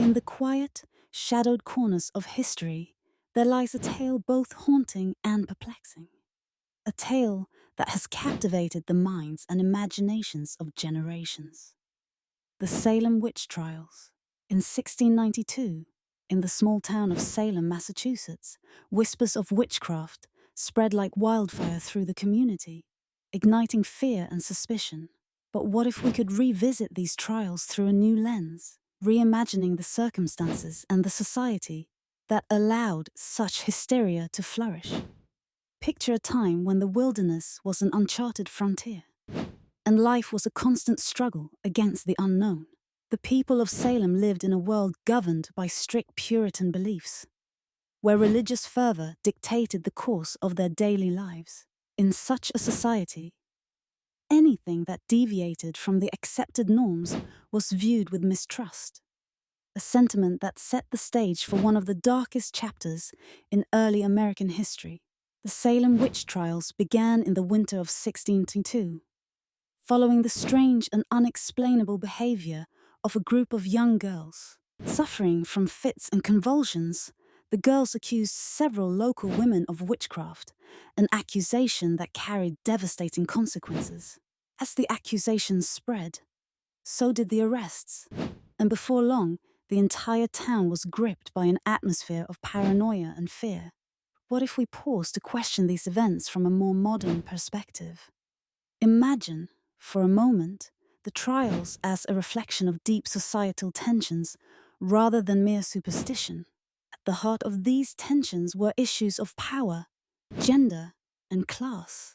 In the quiet, shadowed corners of history, there lies a tale both haunting and perplexing. A tale that has captivated the minds and imaginations of generations. The Salem witch trials. In 1692, in the small town of Salem, Massachusetts, whispers of witchcraft spread like wildfire through the community, igniting fear and suspicion. But what if we could revisit these trials through a new lens, reimagining the circumstances and the society that allowed such hysteria to flourish? Picture a time when the wilderness was an uncharted frontier, and life was a constant struggle against the unknown. The people of Salem lived in a world governed by strict Puritan beliefs, where religious fervor dictated the course of their daily lives. In such a society, anything that deviated from the accepted norms was viewed with mistrust, a sentiment that set the stage for one of the darkest chapters in early American history. The Salem witch trials began in the winter of 1602, following the strange and unexplainable behavior of a group of young girls. Suffering from fits and convulsions, the girls accused several local women of witchcraft, an accusation that carried devastating consequences. As the accusations spread, so did the arrests, and before long, the entire town was gripped by an atmosphere of paranoia and fear. What if we pause to question these events from a more modern perspective? Imagine, for a moment, the trials as a reflection of deep societal tensions rather than mere superstition. At the heart of these tensions were issues of power, gender, and class.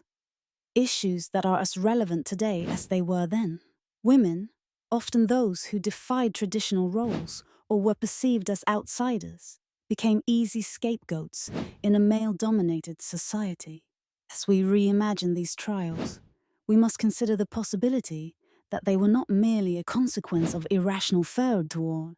Issues that are as relevant today as they were then. Women, often those who defied traditional roles or were perceived as outsiders, became easy scapegoats in a male-dominated society. As we reimagine these trials, we must consider the possibility that they were not merely a consequence of irrational feuilleton,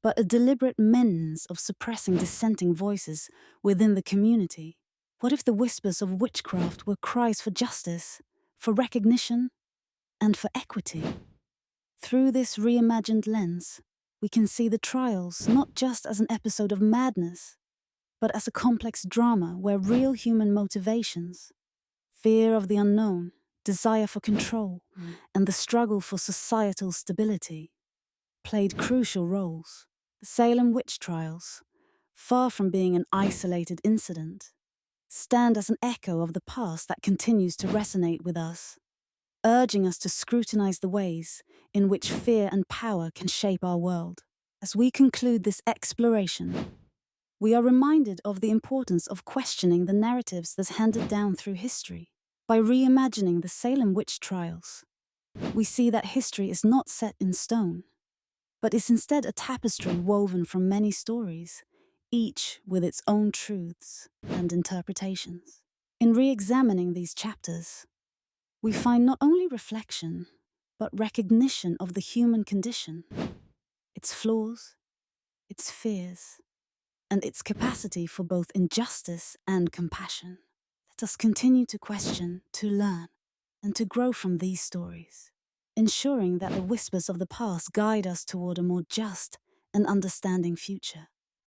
but a deliberate means of suppressing dissenting voices within the community. What if the whispers of witchcraft were cries for justice, for recognition, and for equity? Through this reimagined lens, we can see the trials not just as an episode of madness, but as a complex drama where real human motivations, fear of the unknown, desire for control, and the struggle for societal stability, played crucial roles. The Salem witch trials, far from being an isolated incident, stand as an echo of the past that continues to resonate with us, urging us to scrutinize the ways in which fear and power can shape our world. As we conclude this exploration, we are reminded of the importance of questioning the narratives that's handed down through history. By reimagining the Salem witch trials, we see that history is not set in stone, but is instead a tapestry woven from many stories, each with its own truths and interpretations. In re-examining these chapters, we find not only reflection, but recognition of the human condition, its flaws, its fears, and its capacity for both injustice and compassion. Let us continue to question, to learn, and to grow from these stories, ensuring that the whispers of the past guide us toward a more just and understanding future.